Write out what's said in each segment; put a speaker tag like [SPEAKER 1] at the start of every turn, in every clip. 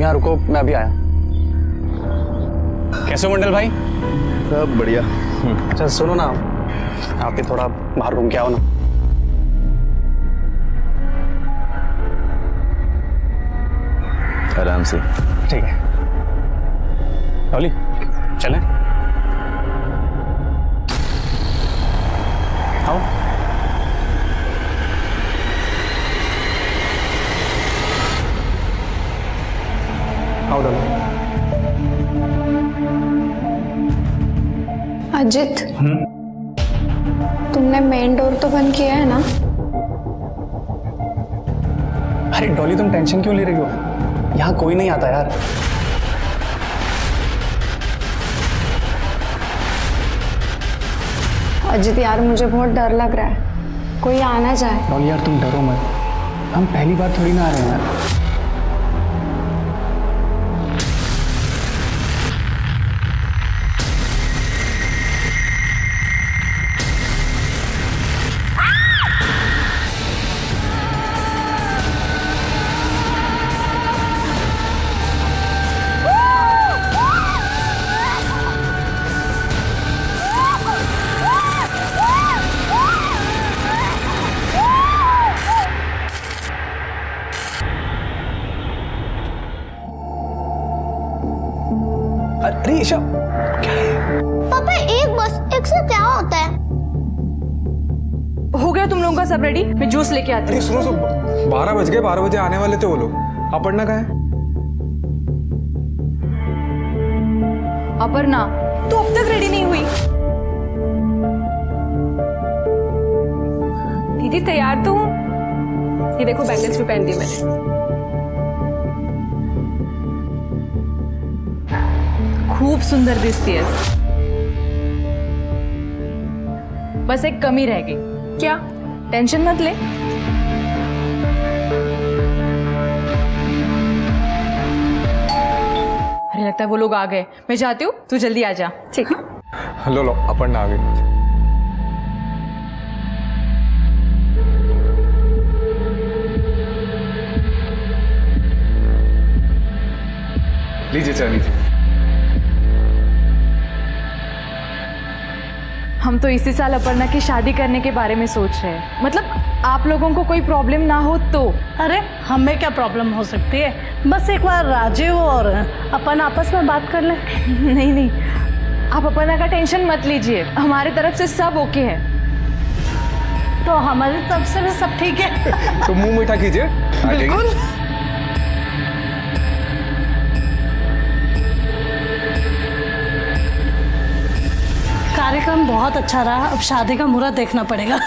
[SPEAKER 1] यहाँ रुको, मैं अभी आया। कैसे हो मंडल भाई?
[SPEAKER 2] सब बढ़िया।
[SPEAKER 1] अच्छा सुनो ना, आप भी थोड़ा बाहर घूम के आओ ना।
[SPEAKER 2] आराम से।
[SPEAKER 1] ठीक है डॉली, चलें? आओ। आओ डॉली।
[SPEAKER 3] अजित, तुमने मेन डोर तो बंद किया है ना?
[SPEAKER 1] अरे डॉली तुम टेंशन क्यों ले रही हो? यहाँ कोई नहीं आता यार।
[SPEAKER 3] अजित यार, मुझे बहुत डर लग रहा है, कोई आना चाहे।
[SPEAKER 1] डॉली यार तुम डरो मत, हम पहली बार थोड़ी ना आ रहे हैं यार। अरे ईशा, क्या है?
[SPEAKER 4] पापा एक से क्या होता है?
[SPEAKER 5] हो गया तुम लोगों का सब रेडी? मैं जूस लेके आती
[SPEAKER 6] अरे सुनो 12 बज गए, 12 बजे आने वाले थे वो लोग। अपर्णा कहाँ है?
[SPEAKER 5] अपर्णा, तू अब तक रेडी नहीं हुई? दीदी तैयार तो हूँ। ये देखो बैंगल्स भी पहन दी मैंने। खूब सुंदर दिखती है। बस एक कमी रह गई। क्या? टेंशन मत ले। अरे लगता है वो लोग आ गए। मैं जाती हूँ, तू जल्दी आ जा। ठीक है।
[SPEAKER 6] लो अपर्णा आ गई। लीजिए चाय लीजिए।
[SPEAKER 5] हम तो इसी साल अपर्णा की शादी करने के बारे में सोच रहे हैं। मतलब आप लोगों को कोई प्रॉब्लम ना हो तो।
[SPEAKER 7] अरे हमें क्या प्रॉब्लम हो सकती है? बस एक बार राजीव और अपन आपस में बात कर ले।
[SPEAKER 5] नहीं, आप अपर्णा का टेंशन मत लीजिए, हमारे तरफ से सब ओके है।
[SPEAKER 7] तो हमारी तरफ से भी सब ठीक है।
[SPEAKER 6] तो मुंह मीठा कीजिए।
[SPEAKER 7] बिल्कुल। कार्यक्रम बहुत अच्छा रहा, अब शादी का मुहूर्त देखना पड़ेगा।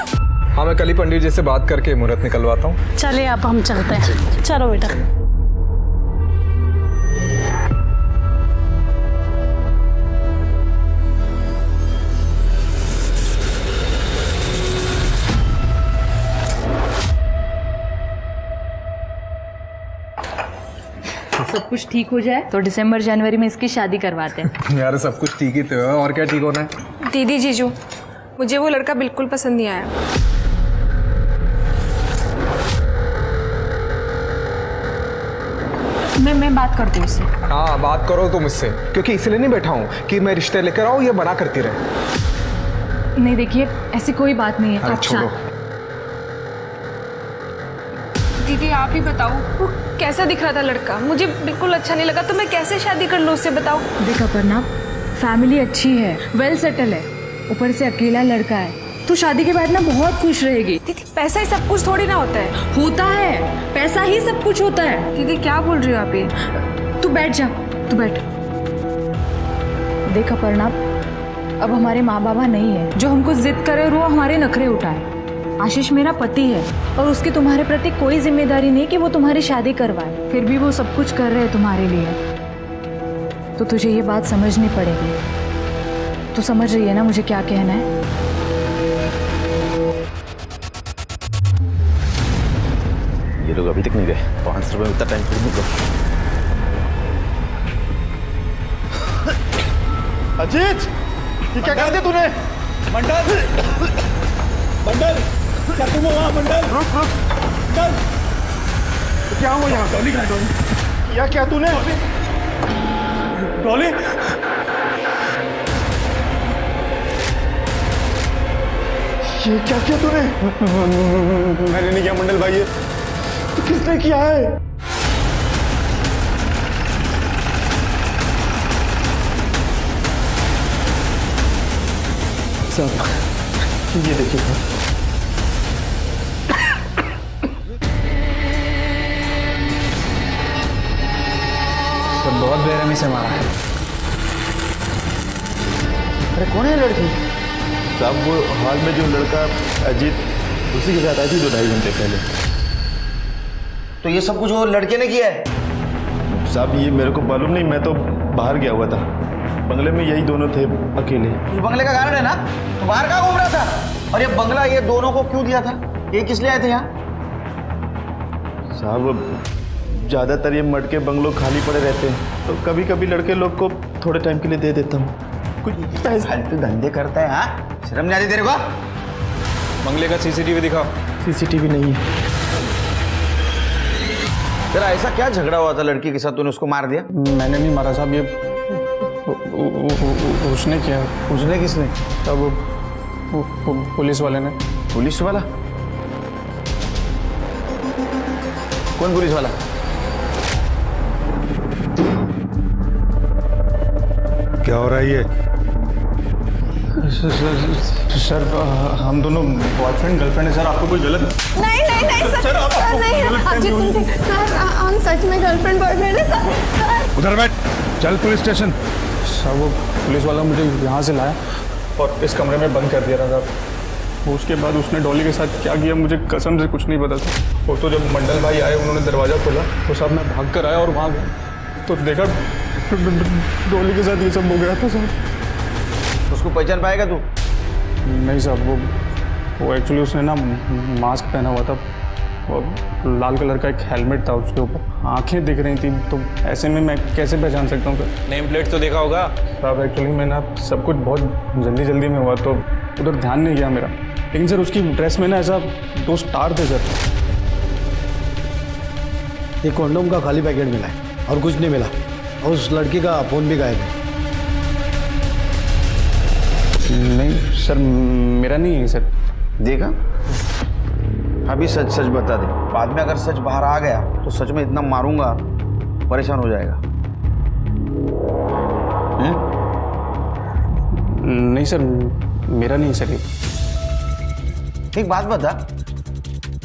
[SPEAKER 6] हाँ मैं कल ही पंडित जी से बात करके मुहूर्त निकलवाता हूँ।
[SPEAKER 7] चलिए अब हम चलते हैं। चलो बेटा।
[SPEAKER 5] सब कुछ ठीक हो जाए तो दिसंबर जनवरी में इसकी शादी करवाते हैं।
[SPEAKER 6] यार सब कुछ ठीक ही तो है, और क्या ठीक होना है?
[SPEAKER 8] दीदी जीजू, मुझे वो लड़का बिल्कुल पसंद नहीं आया।
[SPEAKER 5] मैं बात करती हूँ उससे।
[SPEAKER 6] हाँ बात करो तुम इससे, क्योंकि इसलिए नहीं बैठा हूँ कि मैं रिश्ते लेकर आऊँ ये बना करती रहे।
[SPEAKER 5] नहीं देखिए, ऐसी कोई बात नहीं है।
[SPEAKER 6] अरे
[SPEAKER 5] आप
[SPEAKER 6] छोड़ो।
[SPEAKER 8] दीदी आप ही बताओ, वो कैसा दिख रहा था लड़का? मुझे बिल्कुल अच्छा नहीं लगा, तो मैं कैसे शादी कर लूँ उससे, बताओ।
[SPEAKER 5] देख अपर्णा, फैमिली अच्छी है, वेल सेटल है, ऊपर से अकेला लड़का है। तू शादी के बाद ना बहुत खुश रहेगी।
[SPEAKER 8] दीदी पैसा ही सब कुछ थोड़ी ना होता है।
[SPEAKER 5] होता है, पैसा ही सब कुछ होता है।
[SPEAKER 8] दीदी क्या बोल रही हो आप ये?
[SPEAKER 5] तू बैठ जा, तू बैठ। देख अपर्णा, अब हमारे माँ बाबा नहीं है जो हमको जिद करे और वो हमारे नखरे उठाए। आशीष मेरा पति है और उसकी तुम्हारे प्रति कोई जिम्मेदारी नहीं कि वो तुम्हारी शादी करवाए। फिर भी वो सब कुछ कर रहे हैं तुम्हारे लिए, तो तुझे ये बात समझनी पड़ेगी। तू समझ रही है ना मुझे क्या कहना है?
[SPEAKER 2] ये लोग अभी तक नहीं गए। 500 रुपये में इतना टाइम फिर निकलो। अजीत, ये क्या कर दिया तूने?
[SPEAKER 9] मंडल, क्या तुम हो वहाँ? मंडल,
[SPEAKER 2] रुक।
[SPEAKER 9] क्या हुआ यहाँ? डॉली कहाँ है? डॉली
[SPEAKER 6] किया क्या तूने?
[SPEAKER 1] डॉली
[SPEAKER 6] ये क्या किया तूने?
[SPEAKER 1] मैंने नहीं किया मंडल भाई, ये
[SPEAKER 6] तो किसने किया है?
[SPEAKER 1] सब ये देखिए सर, सर बहुत बेरहमी से मारा है।
[SPEAKER 2] अरे कौन है लड़की? साहब वो हॉल में जो लड़का अजीत, उसी के साथ आई थी 2-2.5 घंटे पहले।
[SPEAKER 9] तो ये सब कुछ वो लड़के ने किया है?
[SPEAKER 2] साहब ये मेरे को मालूम नहीं, मैं तो बाहर गया हुआ था, बंगले में यही दोनों थे अकेले।
[SPEAKER 9] ये बंगले का कारण है ना? तो बाहर कहाँ घूम रहा था? और ये बंगला ये दोनों को क्यों दिया था? ये किस लिए आए थे यहाँ?
[SPEAKER 2] साहब ज़्यादातर ये मटके बंगलों खाली पड़े रहते हैं, तो कभी कभी लड़के लोग को थोड़े टाइम के लिए दे देता हूँ। कुछ
[SPEAKER 9] फालतू धंधे करता है, हाँ? शर्म नहीं आती तेरे को?
[SPEAKER 1] बंगले का सीसीटीवी दिखाओ।
[SPEAKER 2] सीसीटीवी नहीं है।
[SPEAKER 9] तेरा ऐसा क्या झगड़ा हुआ था लड़की के साथ, तूने उसको मार दिया?
[SPEAKER 1] मैंने नहीं मारा साहब, ये उसने किया।
[SPEAKER 9] उसने किसने?
[SPEAKER 1] तब पुलिस वाले ने।
[SPEAKER 9] पुलिस वाला? कौन पुलिस वाला?
[SPEAKER 6] क्या हो रहा है ये?
[SPEAKER 1] सर हम दोनों बॉयफ्रेंड गर्लफ्रेंड है सर, आपको कोई गलत?
[SPEAKER 3] नहीं नहीं नहीं सर, नहीं अजीत सर, हम सच में गर्लफ्रेंड बॉयफ्रेंड है सर।
[SPEAKER 6] उधर बैठ, चल पुलिस स्टेशन।
[SPEAKER 1] सर वो पुलिस वाला मुझे यहाँ से लाया और इस कमरे में बंद कर दिया था साहब। उसके बाद उसने डॉली के साथ क्या किया मुझे कसम से कुछ नहीं पता था। वो तो जब मंडल भाई आए उन्होंने दरवाज़ा खोला तो साहब मैं भाग कर आया और वहाँ तो देखा डॉली के साथ ये सब हो गया था साहब।
[SPEAKER 9] उसको पहचान पाएगा तू?
[SPEAKER 1] नहीं साहब, वो एक्चुअली उसने ना मास्क पहना हुआ था और लाल कलर का एक हेलमेट था उसके ऊपर, आंखें दिख रही थी, तो ऐसे में मैं कैसे पहचान सकता हूँ सर?
[SPEAKER 10] नेम प्लेट तो देखा होगा
[SPEAKER 1] साहब एक्चुअली मैं ना सब कुछ बहुत जल्दी में हुआ तो उधर ध्यान नहीं गया मेरा, लेकिन सर उसकी ड्रेस में ना ऐसा 2 स्टार थे सर।
[SPEAKER 11] ये कॉन्डोम का खाली पैकेट मिला है और कुछ नहीं मिला, और उस लड़की का फ़ोन भी गायब है।
[SPEAKER 1] नहीं सर मेरा नहीं है सर।
[SPEAKER 9] देखा, अभी सच सच बता दे, बाद में अगर सच बाहर आ गया तो सच में इतना मारूंगा परेशान हो जाएगा।
[SPEAKER 1] नहीं सर मेरा नहीं सर।
[SPEAKER 9] एक बात बता,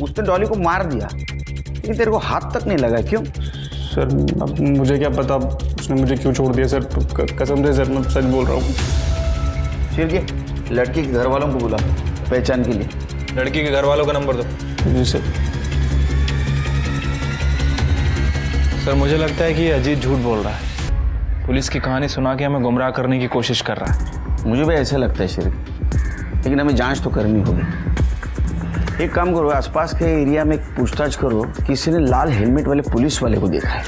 [SPEAKER 9] उसने डॉली को मार दिया लेकिन तेरे को हाथ तक नहीं लगा, क्यों?
[SPEAKER 1] सर अब मुझे क्या पता उसने मुझे क्यों छोड़ दिया सर, कसम से सर मैं सच बोल रहा हूँ।
[SPEAKER 9] फिर ये लड़की के घर वालों को बुला पहचान के लिए।
[SPEAKER 10] लड़की के घर वालों का नंबर दो।
[SPEAKER 1] जी सर।
[SPEAKER 10] सर मुझे लगता है कि अजीत झूठ बोल रहा है, पुलिस की कहानी सुना के हमें गुमराह करने की कोशिश कर रहा है।
[SPEAKER 9] मुझे भी ऐसा लगता है शरीफ, लेकिन हमें जांच तो करनी होगी। एक काम करो, आसपास के एरिया में पूछताछ करो, किसी ने लाल हेलमेट वाले पुलिस वाले को देखा है।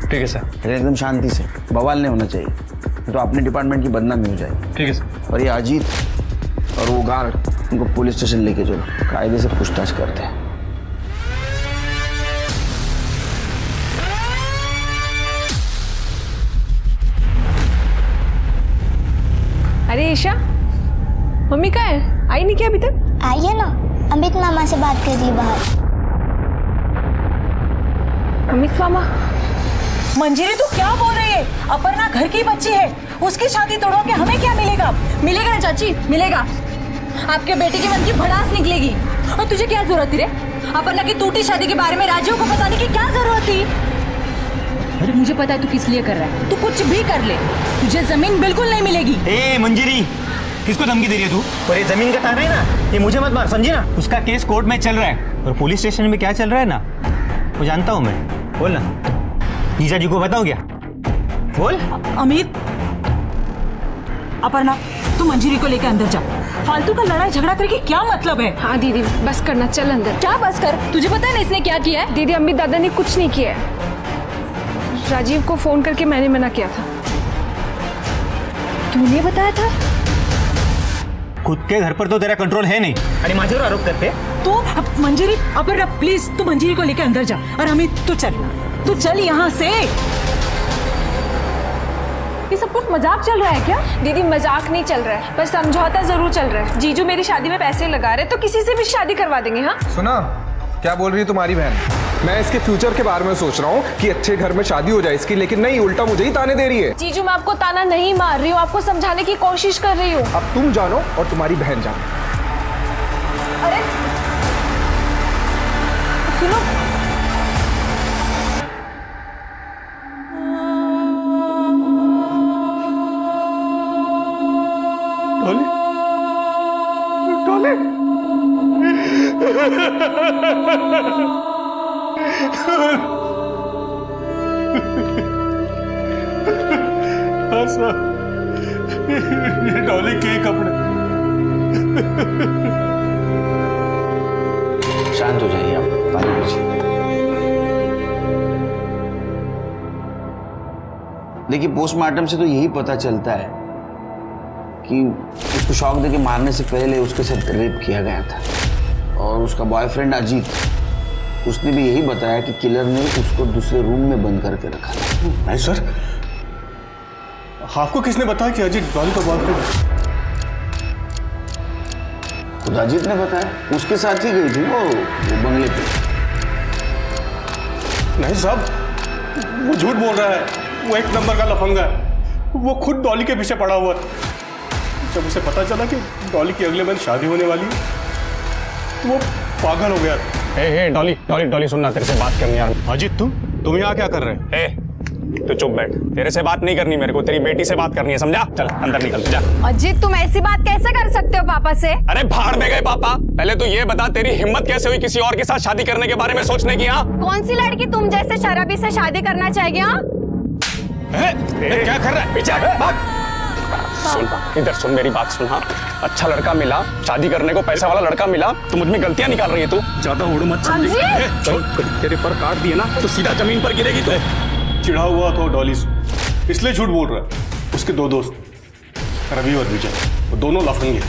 [SPEAKER 10] ठीक है सर।
[SPEAKER 9] लेकिन एकदम शांति से, बवाल नहीं होना चाहिए, तो अपने डिपार्टमेंट की बदनामी हो जाएगी।
[SPEAKER 10] ठीक है सर।
[SPEAKER 9] और ये अजीत और वो गार्ड, उनको पुलिस स्टेशन लेके चलो, कायदे से पूछताछ करते हैं।
[SPEAKER 8] अरे ईशा, मम्मी कहाँ है? आई नहीं क्या अभी तक?
[SPEAKER 4] आई है ना, अमित मामा से बात कर ली बाहर।
[SPEAKER 8] अमित मामा?
[SPEAKER 5] मंजिरी तू क्या बोल रही है? अपर्णा घर की बच्ची है, उसकी शादी तोड़वा के हमें क्या मिलेगा? मिलेगा ना चाची, मिलेगा। आपके बेटे के मन की भड़ास निकलेगी। और तुझे क्या जरूरत थी रे? अपर्णा की टूटी शादी के बारे में राजीव को बताने की क्या जरूरत थी? अरे मुझे पता है तू किस लिए कर रहा है, तू कुछ भी कर ले, तुझे जमीन बिल्कुल नहीं मिलेगी।
[SPEAKER 10] ए मंजिरी, किसको धमकी दे रही है तू? और ये जमीन का ताना है ना, ये मुझे मत मार, समझी ना? उसका केस कोर्ट में चल रहा है और पुलिस स्टेशन में क्या चल रहा है ना, वो जानता हूँ मैं। बोल ना, जीजा जी को बताओ क्या? बोल।
[SPEAKER 5] अमित, अपर्णा तू मंजिरी को लेकर अंदर जा, फालतू का लड़ाई झगड़ा करके क्या मतलब है?
[SPEAKER 8] हाँ दीदी बस करना, चल अंदर।
[SPEAKER 5] क्या बस कर? तुझे पता है ना इसने क्या किया है?
[SPEAKER 8] दीदी अमित दादा ने कुछ नहीं किया है, राजीव को फोन करके मैंने मना किया था।
[SPEAKER 5] तूने बताया था?
[SPEAKER 10] खुद के घर पर तो तेरा कंट्रोल है नहीं, अरे माझ्यावर आरोप करते।
[SPEAKER 5] तू मंजिरी, अपर्णा प्लीज तू मंजिरी को लेकर अंदर जा, और अमित तू चल। तू चल यहाँ से। ये सब कुछ मजाक चल रहा है क्या?
[SPEAKER 8] दीदी मजाक नहीं चल रहा है, बस समझौता जरूर चल रहा है। जीजू मेरी शादी में पैसे लगा रहे तो किसी से भी शादी करवा देंगे। हाँ
[SPEAKER 6] सुना क्या बोल रही है तुम्हारी बहन? मैं इसके फ्यूचर के बारे में सोच रहा हूँ कि अच्छे घर में शादी हो जाए इसकी, लेकिन नहीं, उल्टा मुझे ही ताने दे रही है।
[SPEAKER 8] जीजू मैं आपको ताना नहीं मार रही हूँ, आपको समझाने की कोशिश कर रही हूँ।
[SPEAKER 6] अब तुम जानो और तुम्हारी बहन जानो।
[SPEAKER 8] अरे सुनो,
[SPEAKER 1] डॉली, डॉली, हाँ सर, ये डॉली के कपड़े।
[SPEAKER 9] शांत हो जाइए आप, पानी पीजिए। देखिए पोस्टमार्टम से तो यही पता चलता है कि उसको शॉक देके मारने से पहले उसके साथ रेप किया गया था। और उसका बॉयफ्रेंड अजीत, उसने भी यही बताया कि किलर ने उसको दूसरे रूम में बंद करके रखा था।
[SPEAKER 1] नहीं सर, आपको किसने बताया कि अजीत डॉली का बॉयफ्रेंड है?
[SPEAKER 9] खुद अजीत ने बताया, उसके साथ ही गई थी वो बंगले पे।
[SPEAKER 1] नहीं साहब, वो झूठ बोल रहा है। वो एक नंबर का लफंगा है। वो खुद डॉली के पीछे पड़ा हुआ था। जब उसे पता चला कि डॉली की अगले महीने शादी होने वाली है तो वो पागल हो गया।
[SPEAKER 12] ए डॉली डॉली डॉली सुनना, तेरे से बात करनी यार।
[SPEAKER 1] अजीत तुम यहाँ क्या कर रहे हैं?
[SPEAKER 12] तो चुप बैठ, तेरे से बात नहीं करनी मेरे को, तेरी बेटी से बात करनी है, समझा? चल अंदर निकल जा।
[SPEAKER 3] अजीत तुम ऐसी बात कैसे कर सकते हो पापा से?
[SPEAKER 12] अरे भाड़ में गए पापा, पहले तो ये बता तेरी हिम्मत कैसे हुई किसी और के साथ शादी करने के बारे में सोचने की? हाँ
[SPEAKER 3] कौन सी लड़की तुम जैसे शराबी से शादी करना चाहेगी? हाँ
[SPEAKER 12] क्या कर रहा है? पीछे भाग। सुन इधर सुन, मेरी बात सुन। हाँ अच्छा लड़का मिला, शादी करने को पैसा वाला लड़का मिला, तो मुझ में गलतियां निकाल रही है तू। ज्यादा उड़ मत समझ, तेरे पर काट दिए ना तो सीधा जमीन पर गिरेगी तू।
[SPEAKER 1] चिढ़ा हुआ तो डॉली से, इसलिए झूठ बोल रहा है। उसके दो दोस्त रवि और विजय, वो दोनों लफंगे।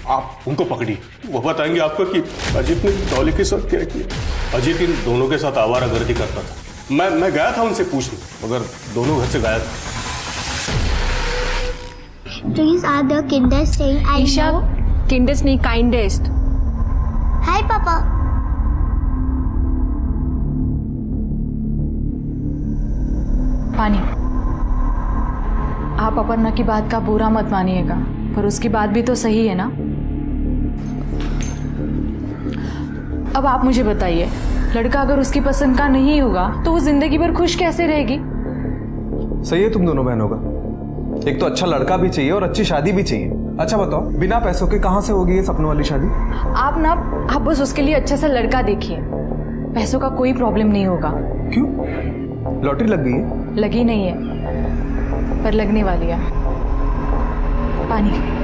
[SPEAKER 1] आप उनको पकड़ी, वो बताएंगे आपको कि अजीत ने डॉली के साथ क्या किया। अजीत इन दोनों के साथ आवारागर्दी करता था। मैं गया था उनसे पूछने, मगर दोनों घर से गायब।
[SPEAKER 4] These are the kindest thing I
[SPEAKER 8] Isha,
[SPEAKER 4] know.
[SPEAKER 8] किंडेस्ट नहीं काइंडेस्ट।
[SPEAKER 4] Hi, Papa.
[SPEAKER 5] पानी, आप अपर्णा की बात का बुरा मत मानिएगा, पर उसकी बात भी तो सही है ना। अब आप मुझे बताइए, लड़का अगर उसकी पसंद का नहीं होगा तो वो जिंदगी भर खुश कैसे रहेगी?
[SPEAKER 6] सही है तुम दोनों बहनों का। एक तो अच्छा लड़का भी चाहिए और अच्छी शादी भी चाहिए। अच्छा बताओ, बिना पैसों के कहाँ से होगी ये सपनों वाली शादी?
[SPEAKER 5] आप बस उसके लिए अच्छा सा लड़का देखिए, पैसों का कोई प्रॉब्लम नहीं होगा।
[SPEAKER 6] क्यों? लॉटरी लग गई है?
[SPEAKER 5] लगी नहीं है, पर लगने वाली है। पानी।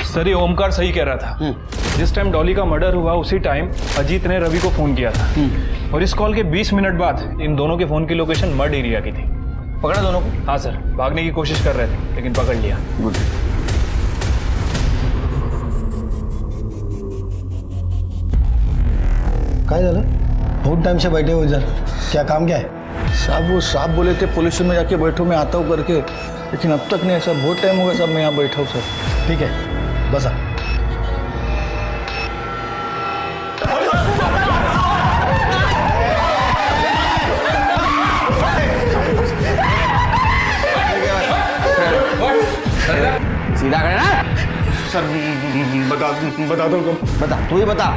[SPEAKER 13] सर ये ओमकार सही कह रहा था। जिस टाइम डॉली का मर्डर हुआ उसी टाइम अजीत ने रवि को फोन किया था, और इस कॉल के 20 मिनट बाद इन दोनों के फोन की लोकेशन मर्ड एरिया की थी। पकड़ा दोनों को? हाँ सर, भागने की कोशिश कर रहे थे लेकिन पकड़ लिया।
[SPEAKER 11] काय झालं? बहुत टाइम से बैठे हो इधर, क्या काम क्या है?
[SPEAKER 2] साहब वो साहब बोले थे पुलिस में जाके बैठो, मैं आता हूँ करके, लेकिन अब तक नहीं। सर बहुत टाइम हो गया साहब, मैं यहाँ बैठा हूँ सर।
[SPEAKER 11] ठीक है बसा।
[SPEAKER 9] सीधा करे ना
[SPEAKER 1] सर बता दो,
[SPEAKER 9] बता, तू ही बता।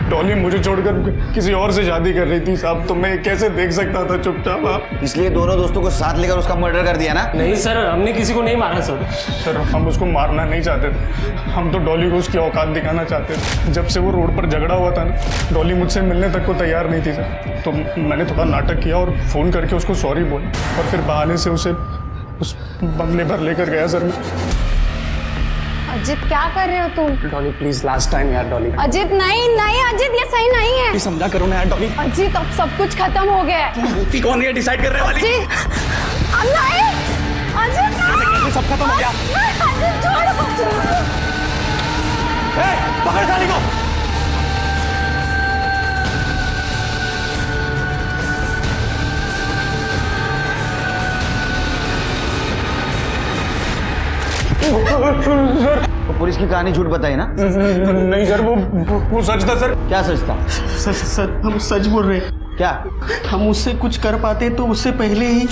[SPEAKER 1] डॉली मुझे छोड़कर किसी और से शादी कर रही थी साहब, तो मैं कैसे देख सकता था चुपचाप? आप
[SPEAKER 9] इसलिए दोनों दोस्तों को साथ लेकर उसका मर्डर कर दिया ना?
[SPEAKER 13] नहीं सर, हमने किसी को नहीं मारा सर।
[SPEAKER 1] सर हम उसको मारना नहीं चाहते थे, हम तो डॉली को उसकी औकात दिखाना चाहते थे। जब से वो रोड पर झगड़ा हुआ था ना, डॉली मुझसे मिलने तक को तैयार नहीं थी सर। तो मैंने थोड़ा नाटक किया और फ़ोन करके उसको सॉरी बोला, और फिर बहाने से उसे उस बंगले पर लेकर गया सर मैं।
[SPEAKER 3] अजित क्या कर रहे हो तुम?
[SPEAKER 12] डॉली प्लीज लास्ट टाइम यार डॉली।
[SPEAKER 3] अजित नहीं नहीं अजित, ये सही नहीं है।
[SPEAKER 12] प्लीज समझा करो ना यार डॉली।
[SPEAKER 3] अजित अब सब कुछ खत्म हो गया है।
[SPEAKER 12] होती कौन है डिसाइड करने वाली?
[SPEAKER 3] अजित अब नहीं, अजित नहीं।
[SPEAKER 12] सब खत्म हो गया।
[SPEAKER 3] अजित छोड़ो।
[SPEAKER 12] पकड़ साली को।
[SPEAKER 9] तो पुलिस की कहानी झूठ बताई ना?
[SPEAKER 1] नहीं सर, वो सच था सर।
[SPEAKER 9] क्या सच था?
[SPEAKER 2] सर हम सच बोल रहे हैं।
[SPEAKER 9] क्या
[SPEAKER 2] हम उससे कुछ कर पाते तो उससे पहले ही।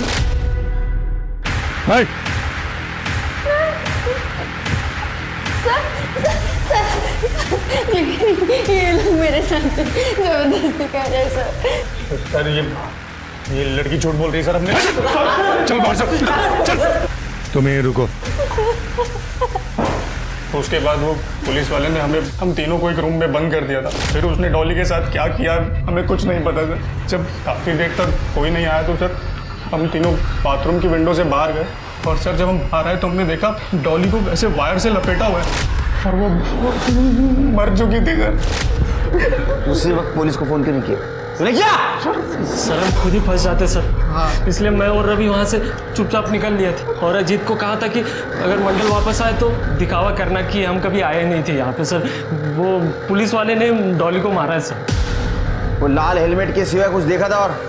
[SPEAKER 3] ये लोग मेरे साथ जबरदस्ती कर रहे हैं
[SPEAKER 1] सर। ये लड़की झूठ बोल रही है सर। हमने चल बाहर चल।
[SPEAKER 11] तुम यहीं रुको।
[SPEAKER 1] उसके बाद वो पुलिस वाले ने हम तीनों को एक रूम में बंद कर दिया था। फिर उसने डॉली के साथ क्या किया हमें कुछ नहीं पता सर। जब काफ़ी देर तक कोई नहीं आया तो सर हम तीनों बाथरूम की विंडो से बाहर गए और सर जब हम बाहर आए तो हमने देखा डॉली को ऐसे वायर से लपेटा हुआ है और वो मर चुकी थी सर।
[SPEAKER 9] उसी वक्त पुलिस को फोन क्यों नहीं किया? तूने क्या?
[SPEAKER 14] सर हम खुद ही फंस जाते सर। इसलिए मैं और रवि वहाँ से चुपचाप निकल लिए थे और अजीत को कहा था कि अगर मंडल वापस आए तो दिखावा करना कि हम कभी आए नहीं थे यहाँ पे सर। वो पुलिस वाले ने डॉली को मारा है सर।
[SPEAKER 9] वो लाल हेलमेट के सिवाय कुछ देखा था और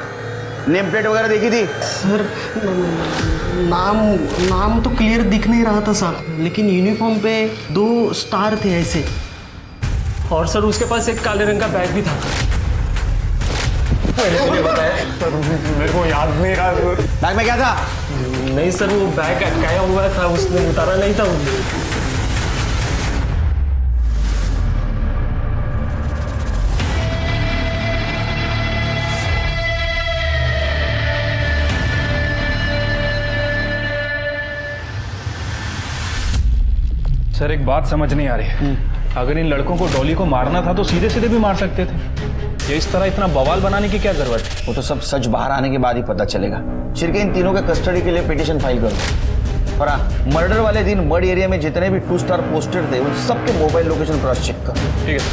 [SPEAKER 9] नेम प्लेट वगैरह देखी थी?
[SPEAKER 2] सर नाम तो क्लियर दिख नहीं रहा था सर, लेकिन यूनिफॉर्म पे 2 स्टार थे ऐसे।
[SPEAKER 14] और सर उसके पास एक काले रंग का बैग भी था।
[SPEAKER 1] मेरे को याद नहीं रहा।
[SPEAKER 9] बैग में क्या था?
[SPEAKER 14] नहीं सर वो बैग अटकाया हुआ था, उसने उतारा नहीं था।
[SPEAKER 13] सर एक बात समझ नहीं आ रही। अगर इन लड़कों को डॉली को मारना था तो सीधे सीधे भी मार सकते थे। ये इस तरह इतना बवाल बनाने की क्या जरूरत है?
[SPEAKER 9] वो तो सब सच बाहर आने के बाद ही पता चलेगा। शिरके इन तीनों के कस्टडी के लिए पिटीशन फाइल करो। और हाँ, मर्डर वाले दिन मर्ड एरिया में जितने भी 2 स्टार पोस्टेड थे उन सबके मोबाइल लोकेशन क्रॉस चेक करो।
[SPEAKER 13] ठीक है।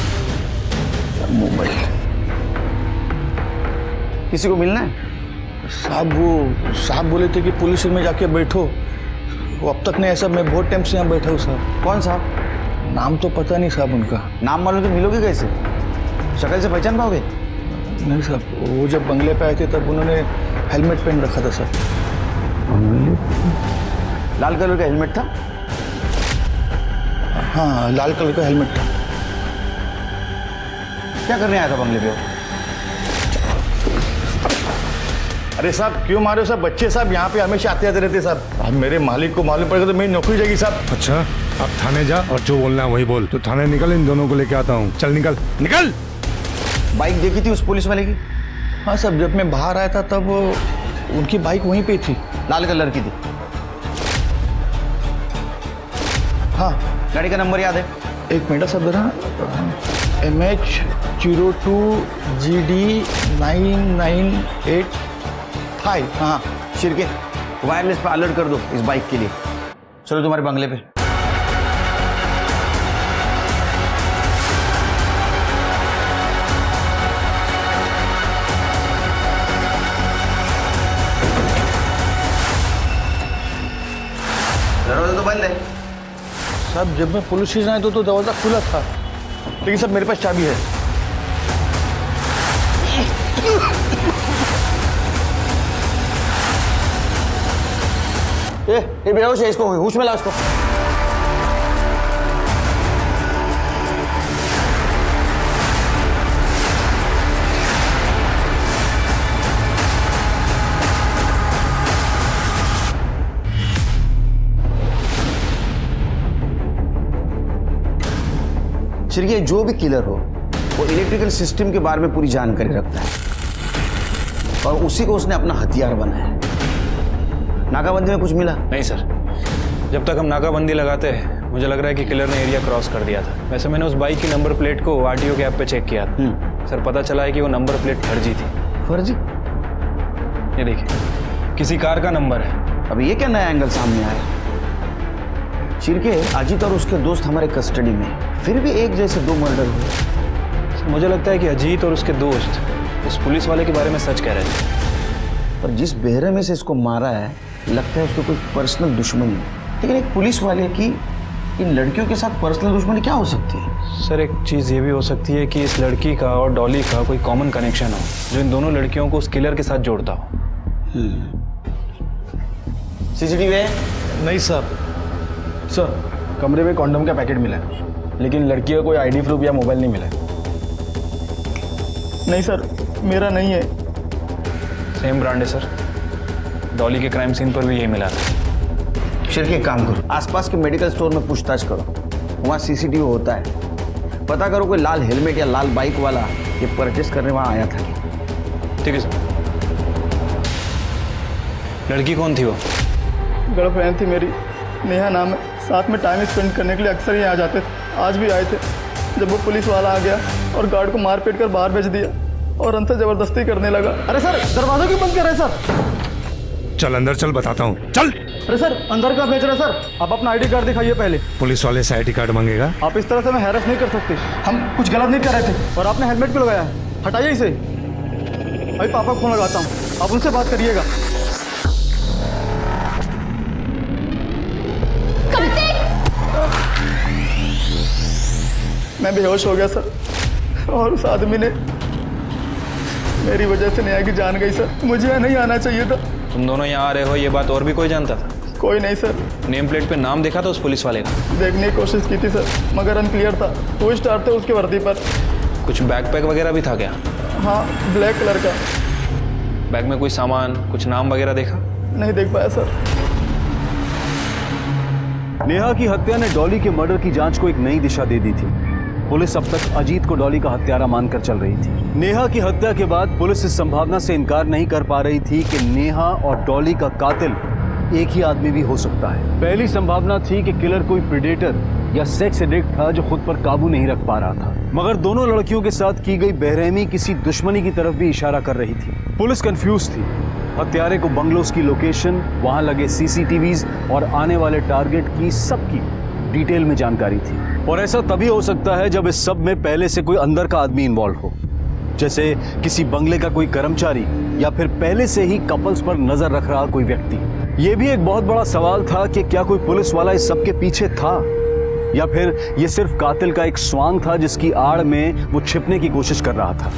[SPEAKER 9] मोबाइल किसी को मिलना है?
[SPEAKER 2] साहब बोले थे कि पुलिस में जाके बैठो। वो अब तक नहीं है साहब, मैं बहुत टाइम से यहाँ बैठा हूँ साहब।
[SPEAKER 9] कौन साहब?
[SPEAKER 2] नाम तो पता नहीं साहब उनका।
[SPEAKER 9] नाम मालूम तो मिलोगे कैसे? शक्ल से पहचान पाओगे?
[SPEAKER 2] नहीं साहब, वो जब बंगले पे आए थे तब उन्होंने हेलमेट पहन रखा था सर।
[SPEAKER 9] लाल कलर का हेलमेट था?
[SPEAKER 2] हाँ लाल कलर का हेलमेट था।
[SPEAKER 9] क्या करने आया था बंगले पे?
[SPEAKER 2] अरे साहब क्यों मारे हो साहब? बच्चे साहब यहाँ पे हमेशा आते जाते रहते साहब। अब मेरे मालिक को मालूम पड़ेगा तो मेरी नौकरी जाएगी साहब।
[SPEAKER 11] अच्छा अब थाने जा और जो बोलना है वही बोल। तो थाने निकल, इन दोनों को लेके आता हूँ। चल निकल निकल।
[SPEAKER 9] बाइक देखी थी उस पुलिस वाले की?
[SPEAKER 2] हाँ साहब, जब मैं बाहर आया था तब उनकी बाइक वहीं पे थी।
[SPEAKER 9] लाल कलर की थी?
[SPEAKER 2] हाँ।
[SPEAKER 9] गाड़ी का नंबर याद है?
[SPEAKER 2] एक मिनट साहब जरा। MH02 GD 9985।
[SPEAKER 9] हाँ शिरके वायरलेस पे अलर्ट कर दो इस बाइक के लिए। चलो तुम्हारे बंगले पे। दरवाजा तो बंद है
[SPEAKER 2] साहब। जब मैं पुलिस स्टेशन आया तो दरवाजा खुला था, लेकिन सब मेरे पास चाबी है।
[SPEAKER 9] ये बेहोश है, इसको होश में लाओ इसको। शिरके जो भी किलर हो वो इलेक्ट्रिकल सिस्टम के बारे में पूरी जानकारी रखता है और उसी को उसने अपना हथियार बनाया है। नाकाबंदी में कुछ मिला?
[SPEAKER 13] नहीं सर, जब तक हम नाकाबंदी लगाते हैं मुझे लग रहा है कि किलर ने एरिया क्रॉस कर दिया था। वैसे मैंने उस बाइक की नंबर प्लेट को RTO के ऐप पे चेक किया था सर। पता चला है कि वो नंबर प्लेट फर्जी थी।
[SPEAKER 9] फर्जी?
[SPEAKER 13] ये देखिए किसी कार का नंबर है।
[SPEAKER 9] अभी ये क्या नया एंगल सामने आया? शिरके, अजीत और उसके दोस्त हमारे कस्टडी में, फिर भी एक जैसे 2 मर्डर हुए।
[SPEAKER 13] मुझे लगता है कि अजीत और उसके दोस्त उस पुलिस वाले के बारे में सच कह रहे थे।
[SPEAKER 9] पर जिस बेरहमी से इसको मारा है, लगता है उसको कोई पर्सनल दुश्मनी है। लेकिन एक पुलिस वाले की इन लड़कियों के साथ पर्सनल दुश्मनी क्या हो सकती है?
[SPEAKER 13] सर, एक चीज़ ये भी हो सकती है कि इस लड़की का और डॉली का कोई कॉमन कनेक्शन हो जो इन दोनों लड़कियों को उस किलर के साथ जोड़ता हो।
[SPEAKER 9] सीसीटीवी है?
[SPEAKER 2] नहीं सर। सर, कमरे में कॉन्डम का पैकेट मिला है, लेकिन लड़की का कोई आईडी प्रूफ या मोबाइल नहीं मिला है।
[SPEAKER 1] नहीं सर, मेरा नहीं है।
[SPEAKER 13] सेम ब्रांड है सर। डॉली के क्राइम सीन पर भी यही मिला था।
[SPEAKER 9] शिरके, एक काम करो, आसपास के मेडिकल स्टोर में पूछताछ करो, वहाँ सीसीटीवी होता है। पता करो कोई लाल हेलमेट या लाल बाइक वाला ये परचेस करने वहाँ आया था।
[SPEAKER 13] ठीक है सर। लड़की कौन थी वो?
[SPEAKER 1] गर्लफ्रेंड थी मेरी, नेहा नाम है। साथ में टाइम स्पेंड करने के लिए अक्सर ही आ जाते थे। आज भी आए थे। जब वो पुलिस वाला आ गया और गार्ड को मार पीट कर बाहर भेज दिया और अंतर जबरदस्ती करने लगा।
[SPEAKER 2] अरे सर, दरवाजा क्यों बंद कर रहे हैं सर?
[SPEAKER 15] चल अंदर चल, बताता हूँ, चल।
[SPEAKER 2] अरे सर, अंदर का भेज रहे हैं सर? आप अपना आईडी कार्ड दिखाइए पहले।
[SPEAKER 15] पुलिस वाले से आईडी कार्ड मांगेगा?
[SPEAKER 2] आप इस तरह से हमें हैरेस नहीं कर सकते। हम कुछ गलत नहीं कर रहे थे। और आपने हेलमेट भी लगाया है, हटाइए इसे। अभी पापा को फोन लगाता हूँ, आप उनसे बात करिएगा।
[SPEAKER 1] मैं बेहोश हो गया सर, और उस आदमी ने मेरी वजह से नेहा की जान गई सर। मुझे यहाँ नहीं आना चाहिए था।
[SPEAKER 13] तुम दोनों यहाँ आ रहे हो ये बात और भी कोई जानता था?
[SPEAKER 1] कोई नहीं सर।
[SPEAKER 13] नेम प्लेट पे नाम देखा था उस पुलिस वाले का?
[SPEAKER 1] देखने की कोशिश की थी सर, मगर अनक्लियर था। 2 स्टार थे उसकी वर्दी पर।
[SPEAKER 13] कुछ बैकपैक वगैरह भी था क्या?
[SPEAKER 1] हाँ, ब्लैक कलर का।
[SPEAKER 13] बैग में कोई सामान, कुछ नाम वगैरह देखा?
[SPEAKER 1] नहीं देख पाया सर।
[SPEAKER 11] नेहा की हत्या ने डॉली के मर्डर की जांच को एक नई दिशा दे दी थी। पुलिस अब तक अजीत को डॉली का हत्यारा मानकर चल रही थी। नेहा की हत्या के बाद पुलिस इस संभावना से इनकार नहीं कर पा रही थी कि नेहा और डॉली का कातिल एक ही आदमी भी हो सकता है। पहली संभावना थी कि किलर कोई प्रेडेटर या सेक्स एडिक्ट था जो खुद पर काबू नहीं रख पा रहा था, मगर दोनों लड़कियों के साथ की गई बेरहमी किसी दुश्मनी की तरफ भी इशारा कर रही थी। पुलिस कंफ्यूज थी। हत्यारे को बंगलोज की लोकेशन, वहां लगे सीसीटीवीज और आने वाले टारगेट की सबकी डिटेल में जानकारी थी। और ऐसा तभी हो सकता है जब इस सब में पहले से कोई अंदर का आदमी इन्वॉल्व हो, जैसे किसी बंगले का कोई कर्मचारी या फिर पहले से ही कपल्स पर नजर रख रहा कोई व्यक्ति। यह भी एक बहुत बड़ा सवाल था कि क्या कोई पुलिस वाला इस सब के पीछे था, या फिर यह सिर्फ कातिल का एक स्वांग था जिसकी आड़ में वो छिपने की कोशिश कर रहा था।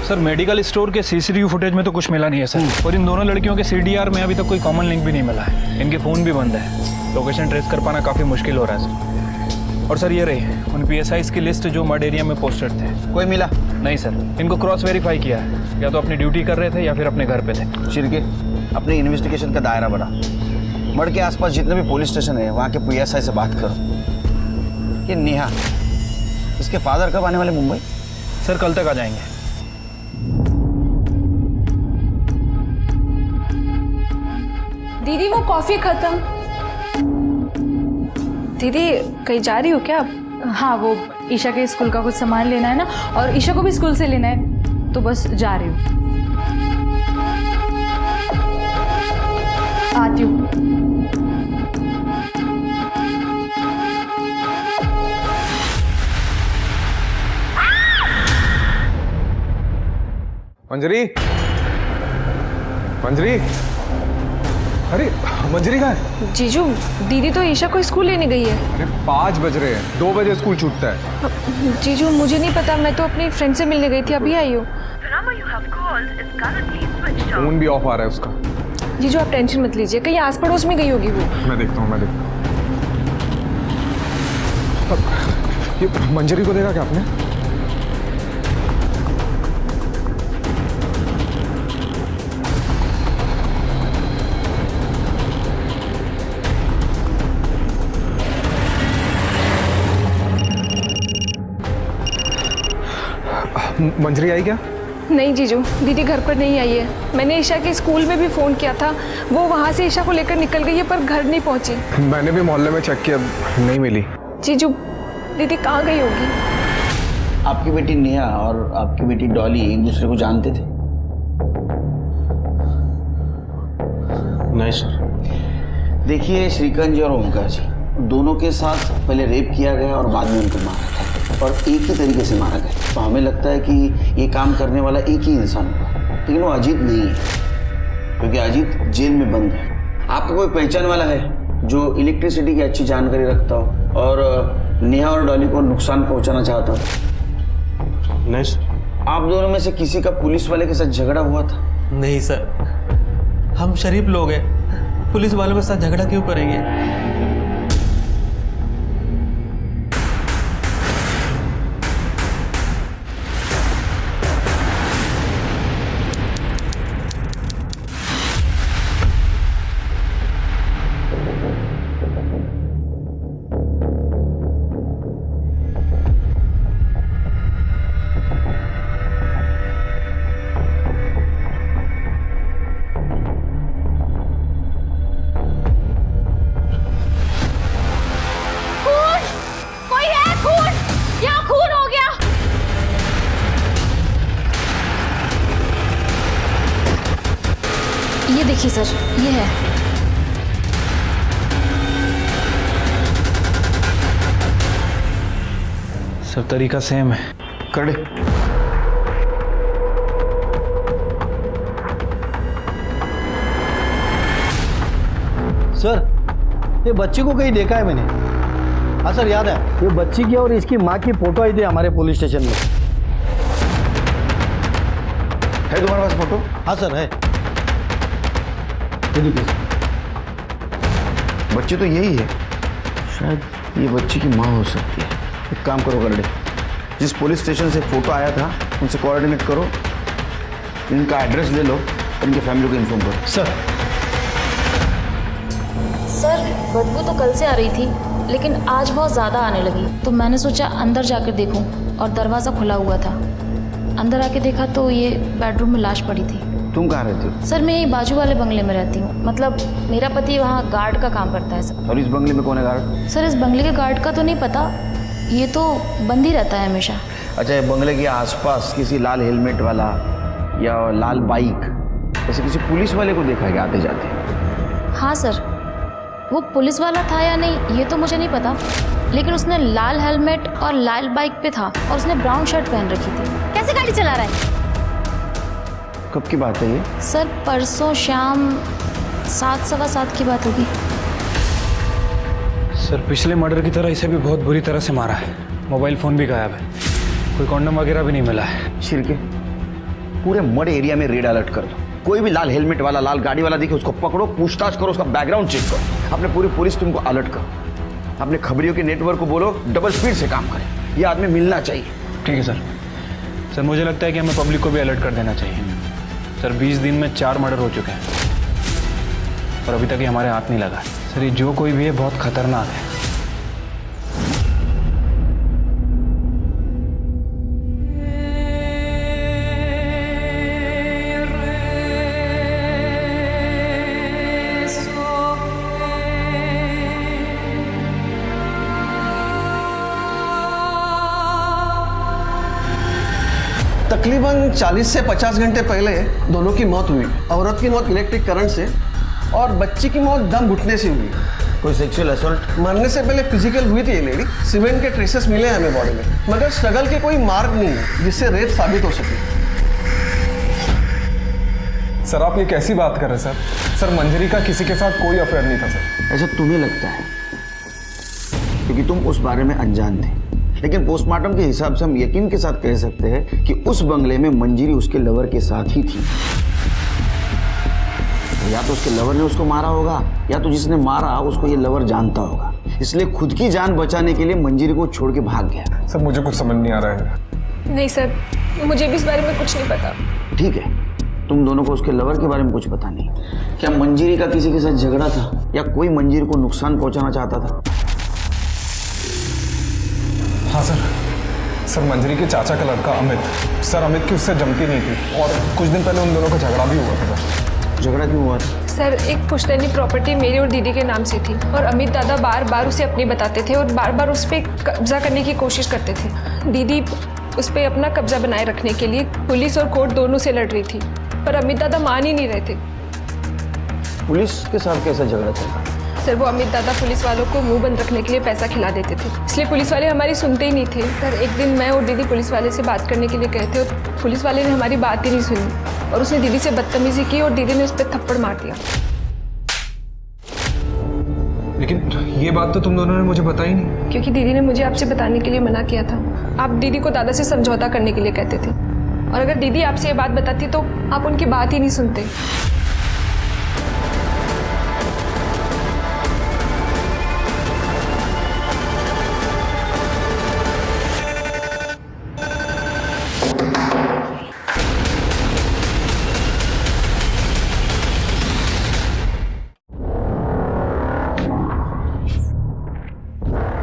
[SPEAKER 13] सर, मेडिकल स्टोर के सीसीटीवी फुटेज में तो कुछ मिला नहीं है सर। और इन दोनों लड़कियों के सीडीआर में अभी तक कोई कॉमन लिंक भी नहीं मिला है। इनके फ़ोन भी बंद है। लोकेशन ट्रेस कर पाना काफ़ी मुश्किल हो रहा है सर। और सर, ये रही उन PSIs की लिस्ट जो मर्ड एरिया में पोस्टेड थे।
[SPEAKER 9] कोई मिला?
[SPEAKER 13] नहीं सर, इनको क्रॉस वेरीफाई किया है। या तो अपनी ड्यूटी कर रहे थे या फिर अपने घर पे थे।
[SPEAKER 9] शिरके, अपने इन्वेस्टिगेशन का दायरा बढ़ा। मर्ड के आसपास जितने भी पुलिस स्टेशन है वहाँ के PSI से बात करो। ये नेहा, इसके फादर कब आने वाले मुंबई?
[SPEAKER 13] सर, कल तक आ जाएंगे।
[SPEAKER 8] दीदी, वो कॉफी खत्म। दीदी, कहीं जा रही हो क्या आप?
[SPEAKER 5] हाँ, वो ईशा के स्कूल का कुछ सामान लेना है ना, और ईशा को भी स्कूल से लेना है, तो बस जा रही हूँ। आती हूँ।
[SPEAKER 6] मंजरी, मंजरी, अरे मंजरी कहाँ है?
[SPEAKER 8] जीजू, दीदी तो ईशा को स्कूल लेने गई है।
[SPEAKER 6] अरे 5 बज रहे हैं, 2 बजे स्कूल छूटता है।
[SPEAKER 8] जीजू, मुझे नहीं पता, मैं तो अपनी फ्रेंड से मिलने गई थी, अभी आई हूँ।
[SPEAKER 6] फोन भी ऑफ आ रहा है उसका।
[SPEAKER 8] जीजू, आप टेंशन मत लीजिए, कहीं आस पड़ोस में गई होगी वो।
[SPEAKER 6] मैं देखता हूँ, ये मंजरी को देखा क्या आपने? मंजरी आई क्या?
[SPEAKER 8] नहीं जीजू, दीदी घर पर नहीं आई है। मैंने ईशा के स्कूल में भी फ़ोन किया था, वो वहाँ से ईशा को लेकर निकल गई है, पर घर नहीं पहुँची।
[SPEAKER 6] मैंने भी मोहल्ले में चेक किया, नहीं मिली।
[SPEAKER 8] जीजू, दीदी कहाँ गई होगी?
[SPEAKER 9] आपकी बेटी नेहा और आपकी बेटी डॉली एक दूसरे को जानते थे?
[SPEAKER 13] नहीं सर।
[SPEAKER 9] देखिए श्रीकांत जी और ओमकार जी दोनों के साथ पहले रेप किया गया और बाद में उनको मारा गया और एक ही तरीके से मारा गया। तो हमें लगता है कि ये काम करने वाला एक ही इंसान होगा, लेकिन वो अजीत नहीं है क्योंकि अजीत जेल में बंद है। आपका कोई पहचान वाला है जो इलेक्ट्रिसिटी की अच्छी जानकारी रखता हो और नेहा और डॉली को नुकसान पहुंचाना चाहता हो?
[SPEAKER 13] नहीं सर।
[SPEAKER 9] आप दोनों में से किसी का पुलिस वाले के साथ झगड़ा हुआ था?
[SPEAKER 14] नहीं सर, हम शरीफ लोग हैं, पुलिस वालों के साथ झगड़ा क्यों करेंगे?
[SPEAKER 5] ये देखिए सर, ये है।
[SPEAKER 13] सब तरीका सेम है।
[SPEAKER 9] कर दे।
[SPEAKER 2] सर, ये बच्ची को कहीं देखा है मैंने। हाँ सर, याद है। ये बच्ची की और इसकी माँ की फोटो आई थी हमारे पुलिस स्टेशन में।
[SPEAKER 9] है तुम्हारे पास फोटो?
[SPEAKER 2] हाँ सर, है।
[SPEAKER 9] बच्ची तो यही है, शायद ये बच्ची की माँ हो सकती है। एक काम करो करडे, जिस पुलिस स्टेशन से फोटो आया था उनसे कोऑर्डिनेट करो, इनका एड्रेस ले लो और इनके फैमिली को इन्फॉर्म करो।
[SPEAKER 2] सर
[SPEAKER 5] बदबू तो कल से आ रही थी लेकिन आज बहुत ज़्यादा आने लगी, तो मैंने सोचा अंदर जाकर देखूं और दरवाज़ा खुला हुआ था। अंदर आके देखा तो ये बेडरूम में लाश पड़ी थी।
[SPEAKER 9] तुम कहाँ रहती हो?
[SPEAKER 5] सर मैं यही बाजू वाले बंगले में रहती हूँ, मतलब मेरा पति वहाँ गार्ड का काम करता है सर।
[SPEAKER 9] और इस बंगले में कौन है गार्ड?
[SPEAKER 5] सर इस बंगले के गार्ड का तो नहीं पता, ये तो बंद ही रहता है हमेशा।
[SPEAKER 9] अच्छा, ये बंगले के आसपास किसी लाल हेलमेट वाला या लाल बाइक ऐसे किसी पुलिस वाले को देखा है क्या आते जाते?
[SPEAKER 5] हाँ सर, वो पुलिस वाला था या नहीं ये तो मुझे नहीं पता, लेकिन उसने लाल हेलमेट और लाल बाइक पे था और उसने ब्राउन शर्ट पहन रखी थी। कैसे गाड़ी चला रहा है?
[SPEAKER 9] कब की बात है ये?
[SPEAKER 5] सर परसों शाम 7:15 की बात होगी।
[SPEAKER 13] सर पिछले मर्डर की तरह इसे भी बहुत बुरी तरह से मारा है। मोबाइल फ़ोन भी गायब है, कोई कॉन्डम वगैरह भी नहीं मिला है।
[SPEAKER 9] शिरके, पूरे मड एरिया में रेड अलर्ट कर दो। कोई भी लाल हेलमेट वाला, लाल गाड़ी वाला दिखे उसको पकड़ो, पूछताछ करो, उसका बैकग्राउंड चेक करो। अपने पूरी पुलिस टीम को अलर्ट करो। अपने खबरियों के नेटवर्क को बोलो डबल स्पीड से काम करें। ये आदमी मिलना चाहिए।
[SPEAKER 13] ठीक है सर। सर मुझे लगता है कि हमें पब्लिक को भी अलर्ट कर देना चाहिए। सर 20 दिन में 4 मर्डर हो चुके हैं और अभी तक ये हमारे हाथ नहीं लगा। सर ये जो कोई भी है बहुत खतरनाक है।
[SPEAKER 2] तकरीबन 40 से 50 घंटे पहले दोनों की मौत हुई। औरत की मौत इलेक्ट्रिक करंट से और बच्ची की मौत दम घुटने से हुई।
[SPEAKER 9] कोई सेक्सुअल असॉल्ट?
[SPEAKER 2] मरने से पहले फिजिकल हुई थी ये लेडी। सीमेंट के ट्रेसेस मिले हैं हमें बॉडी में, मगर स्ट्रगल के कोई मार्ग नहीं है जिससे रेप साबित हो सके।
[SPEAKER 6] सर आप ये कैसी बात कर रहे हैं सर? सर मंजरी का किसी के साथ कोई अफेयर नहीं था सर।
[SPEAKER 9] ऐसा तुम्हें लगता है क्योंकि तुम उस बारे में अनजान थे, लेकिन पोस्टमार्टम के हिसाब से हम यकीन के साथ कह सकते हैं कि उस बंगले में मंजरी उसके लवर के साथ ही थी। या तो उसके लवर ने उसको मारा होगा या तो जिसने मारा उसको ये लवर जानता होगा, इसलिए खुद की जान बचाने के लिए मंजरी को छोड़ के भाग गया।
[SPEAKER 6] सर मुझे कुछ समझ नहीं आ रहा है।
[SPEAKER 8] नहीं सर, मुझे भी इस बारे में कुछ नहीं पता।
[SPEAKER 9] ठीक है, तुम दोनों को उसके लवर के बारे में कुछ पता नहीं। क्या मंजरी का किसी के साथ झगड़ा था या कोई मंजरी को नुकसान पहुंचाना चाहता था?
[SPEAKER 6] हाँ सर मंजरी के चाचा का लड़का अमित। सर अमित की उससे जमती नहीं थी और कुछ दिन पहले उन दोनों का झगड़ा भी हुआ था।
[SPEAKER 9] झगड़ा क्यों हुआ था?
[SPEAKER 8] सर एक पुश्तैनी प्रॉपर्टी मेरी और दीदी के नाम से थी और अमित दादा बार बार उसे अपनी बताते थे और बार बार उस पर कब्जा करने की कोशिश करते थे। दीदी उस पर अपना कब्जा बनाए रखने के लिए पुलिस और कोर्ट दोनों से लड़ रही थी, पर अमित दादा मान ही नहीं रहे थे।
[SPEAKER 9] पुलिस के साथ कैसा झगड़ा चला?
[SPEAKER 8] सर वो अमित दादा पुलिस वालों को मुंह बंद रखने के लिए पैसा खिला देते थे, इसलिए पुलिस वाले हमारी सुनते ही नहीं थे। सर एक दिन मैं और दीदी पुलिस वाले से बात करने के लिए गए थे और पुलिस वाले ने हमारी बात ही नहीं सुनी और उसने दीदी से बदतमीजी की और दीदी ने उस पर थप्पड़ मार दिया।
[SPEAKER 6] लेकिन ये बात तो तुम दोनों ने मुझे बताई नहीं।
[SPEAKER 8] क्योंकि दीदी ने मुझे आपसे बताने के लिए मना किया था। आप दीदी को दादा से समझौता करने के लिए कहते थे और अगर दीदी आपसे ये बात बताती तो आप उनकी बात ही नहीं सुनते।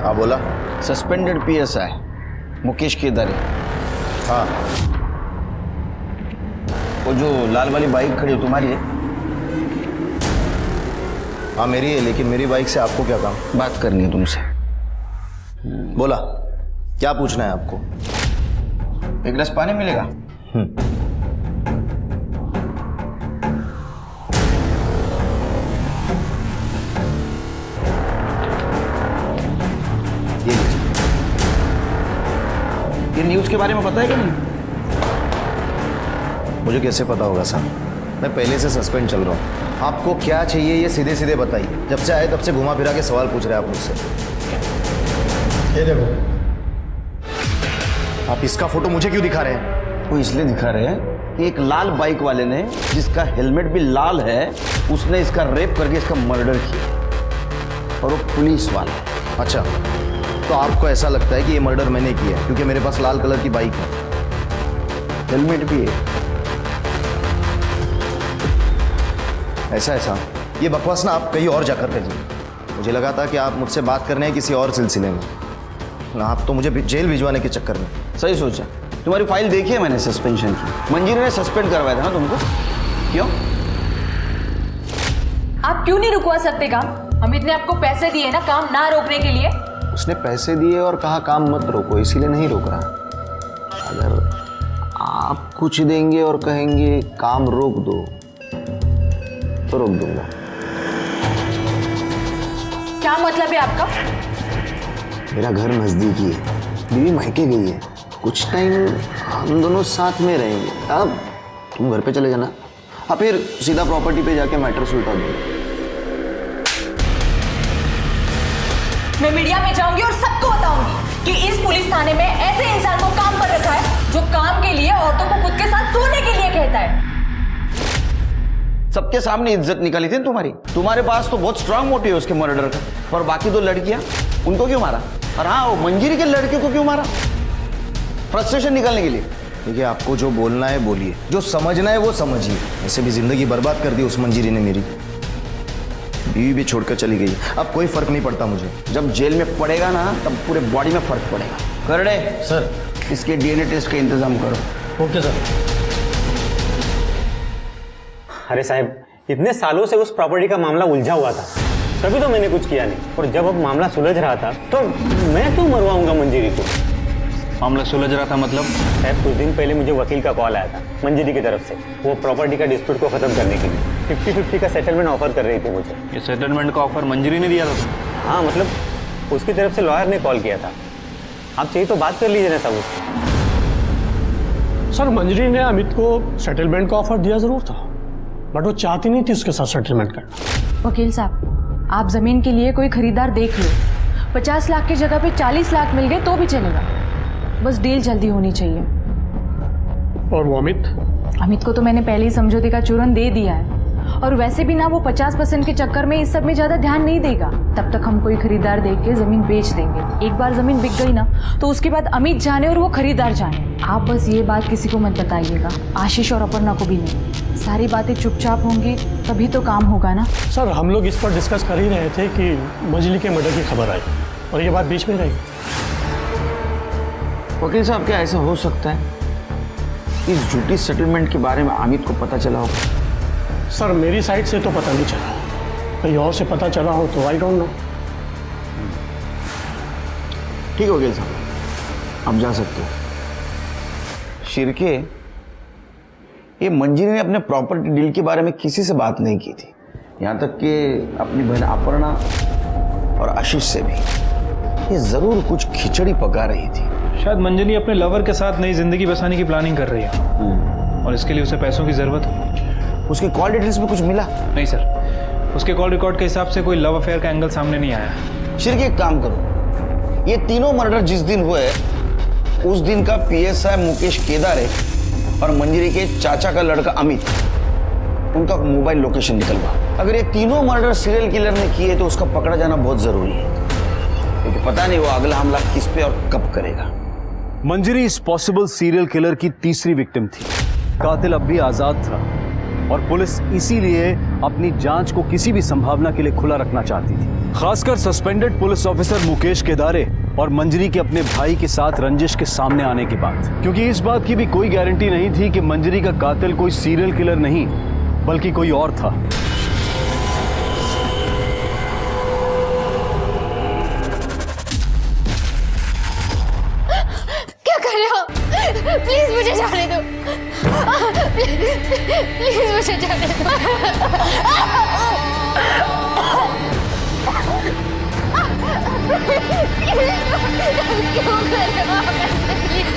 [SPEAKER 9] हाँ बोला। Suspended PSI Mukesh Kedari. हाँ वो जो लाल वाली बाइक खड़ी है तुम्हारी है?
[SPEAKER 2] हाँ मेरी है, लेकिन मेरी बाइक से आपको क्या काम?
[SPEAKER 9] बात करनी है तुमसे।
[SPEAKER 2] बोला, क्या पूछना है आपको?
[SPEAKER 9] एक गिलास पानी मिलेगा?
[SPEAKER 2] ये लीजिए।
[SPEAKER 9] ये न्यूज़ के बारे में पता है कि नहीं?
[SPEAKER 2] मुझे कैसे पता होगा सर, मैं पहले से सस्पेंड चल रहा हूँ। आपको क्या चाहिए ये सीधे सीधे बताइए। जब से आए तब से घुमा फिरा के सवाल पूछ रहे हैं आप मुझसे। ये देखो, आप इसका फोटो मुझे क्यों दिखा रहे हैं?
[SPEAKER 9] वो इसलिए दिखा रहे हैं कि एक लाल बाइक वाले ने, जिसका हेलमेट भी लाल है, उसने इसका रेप करके इसका मर्डर किया और वो पुलिस वाला है।
[SPEAKER 2] अच्छा, तो आपको ऐसा लगता है कि ये मर्डर मैंने किया है क्योंकि मेरे पास लाल कलर की बाइक है,
[SPEAKER 9] हेलमेट भी है?
[SPEAKER 2] ऐसा ये बकवास ना आप कहीं और जाकर करिए। मुझे लगा था कि आप मुझसे बात करने हैं किसी और सिलसिले में, ना आप तो मुझे जेल भिजवाने के चक्कर में।
[SPEAKER 9] सही सोचा। तुम्हारी फाइल देखी है मैंने सस्पेंशन की। मंजीरी ने सस्पेंड करवाया था ना तुमको? क्यों?
[SPEAKER 5] आप क्यों नहीं रुकवा सकते काम? अमित ने आपको पैसे दिए ना काम ना रोकने के लिए।
[SPEAKER 2] उसने पैसे दिए और कहा काम मत रोको, इसीलिए नहीं रोक रहा। अगर आप कुछ देंगे और कहेंगे काम रोक दो तो रोक दूंगा।
[SPEAKER 5] क्या मतलब है आपका?
[SPEAKER 2] मेरा घर नजदीकी है, बीवी मायके गई है, कुछ टाइम हम दोनों साथ में रहेंगे। अब तुम घर पे चले जाना, अब फिर सीधा प्रॉपर्टी पे जाके मैटर सुलझा दूंगा।
[SPEAKER 5] मैं मीडिया में जाऊंगी और सबको बताऊंगी कि इस पुलिस थाने में ऐसे इंसान को काम पर रखा है जो काम के लिए औरतों को खुद के साथ सोने के लिए कहता है।
[SPEAKER 9] सबके सामने इज्जत निकाली थी तुम्हारी। तुम्हारे पास तो बहुत स्ट्रांग मोटिव है उसके मर्डर का। और बाकी दो लड़कियां, उनको क्यों मारा? और हाँ, वो मंजीरी के लड़कियों को क्यों मारा? फ्रस्ट्रेशन निकालने के लिए।
[SPEAKER 2] देखिए, आपको जो बोलना है बोलिए, जो समझना है वो समझिए। ऐसे भी जिंदगी बर्बाद कर दी उस मंजीरी ने मेरी। बीवी भी छोड़कर चली गई, अब कोई फर्क नहीं पड़ता मुझे।
[SPEAKER 9] जब जेल में पड़ेगा ना तब पूरे बॉडी में फर्क पड़ेगा। कर दे
[SPEAKER 2] सर,
[SPEAKER 9] इसके डीएनए टेस्ट का इंतजाम करो।
[SPEAKER 2] Okay sir.
[SPEAKER 10] अरे साहब, इतने सालों से उस प्रॉपर्टी का मामला उलझा हुआ था, तभी तो मैंने कुछ किया नहीं। और जब अब मामला सुलझ रहा था तो मैं क्यों मरवाऊंगा मंजीरी को?
[SPEAKER 13] मामला सुलझ रहा था मतलब?
[SPEAKER 10] साहब, कुछ दिन पहले मुझे वकील का कॉल आया था मंजीरी की तरफ से। वो प्रॉपर्टी का डिस्प्यूट को खत्म करने के लिए 50-50 का सेटलमेंट ऑफर कर रही थी मुझे।
[SPEAKER 13] ये सेटलमेंट का ऑफर मंजीरी ने दिया था?
[SPEAKER 10] हाँ, मतलब उसकी तरफ से लॉयर ने कॉल किया था। आप चाहिए तो बात कर लीजिए ना सब उससे।
[SPEAKER 14] सर, मंजरी ने अमित को सेटलमेंट का ऑफर दिया जरूर था, बट वो चाहती नहीं थी उसके साथ सेटलमेंट करना।
[SPEAKER 5] वकील साहब, आप जमीन के लिए कोई खरीदार देख लो। 50 लाख की जगह पे 40 लाख मिल गए तो भी चलेगा, बस डील जल्दी होनी चाहिए।
[SPEAKER 14] और वो
[SPEAKER 5] अमित को तो मैंने पहले ही समझौते का चूरन दे दिया है, और वैसे भी ना वो 50% के चक्कर में इस सब में ज्यादा ध्यान नहीं देगा। तब तक हम कोई खरीदार देख के जमीन बेच देंगे। एक बार जमीन बिक गई ना तो उसके बाद अमित जाने और वो खरीदार जाने। आप बस ये बात किसी को मत बताइएगा, आशीष और अपर्णा को भी नहीं। सारी बातें चुपचाप होंगी तभी तो काम होगा ना।
[SPEAKER 14] सर, हम लोग इस पर डिस्कस कर ही रहे थे कि मजली के मर्डर की खबर आई और ये बात बीच में रही।
[SPEAKER 9] वकील साहब, क्या ऐसा हो सकता है इस झूठी सेटलमेंट के बारे में अमित को पता चला होगा?
[SPEAKER 14] सर, मेरी साइड से तो पता नहीं चला, कहीं और से पता चला हो तो आई डोंट नो।
[SPEAKER 9] ठीक है वकील साहब, आप जा सकते हो। शिरके, ये मंजीरी ने अपने प्रॉपर्टी डील के बारे में किसी से बात नहीं की थी, यहाँ तक कि अपनी बहन अपर्णा और आशीष से भी। ये जरूर कुछ खिचड़ी पका रही थी।
[SPEAKER 13] शायद मंजरी अपने लवर के साथ नई जिंदगी बसाने की प्लानिंग कर रही है और इसके लिए उसे पैसों की जरूरत है।
[SPEAKER 9] उसके कॉल डिटेल्स में कुछ मिला?
[SPEAKER 13] नहीं सर, उसके कॉल रिकॉर्ड के हिसाब से कोई लव अफेयर का एंगल सामने नहीं आया।
[SPEAKER 9] शिरके एक काम करो, ये तीनों मर्डर जिस दिन हुए उस दिन का पीएसआई मुकेश केदारे और मंजरी के चाचा का लड़का अमित, उनका मोबाइल लोकेशन निकलवा। अगर ये तीनों मर्डर सीरियल किलर ने किए तो उसका पकड़ा जाना बहुत जरूरी है, क्योंकि पता नहीं वो अगला हमला किस पे और कब करेगा।
[SPEAKER 11] मंजरी इस पॉसिबल सीरियल किलर की तीसरी विक्टिम थी। कातिल अब भी आजाद था और पुलिस इसीलिए अपनी जांच को किसी भी संभावना के लिए खुला रखना चाहती थी, खासकर सस्पेंडेड पुलिस ऑफिसर मुकेश केदारे और मंजरी के अपने भाई के साथ रंजिश के सामने आने के बाद, क्योंकि इस बात की भी कोई गारंटी नहीं थी कि मंजरी का कातिल कोई सीरियल किलर नहीं बल्कि कोई और था।
[SPEAKER 3] क्या कर रहे हो? प्लीज मुझे जाने दो। प्लीज मुझे जाने दो। क्यों कर रहे हो? प्लीज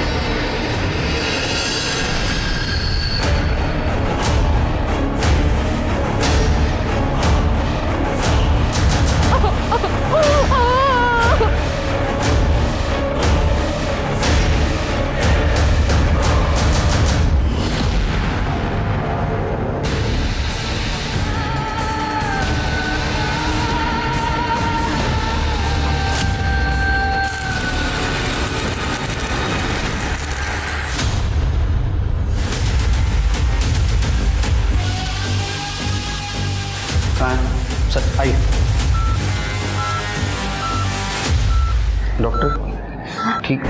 [SPEAKER 10] सर आइए।
[SPEAKER 9] डॉक्टर ठीक?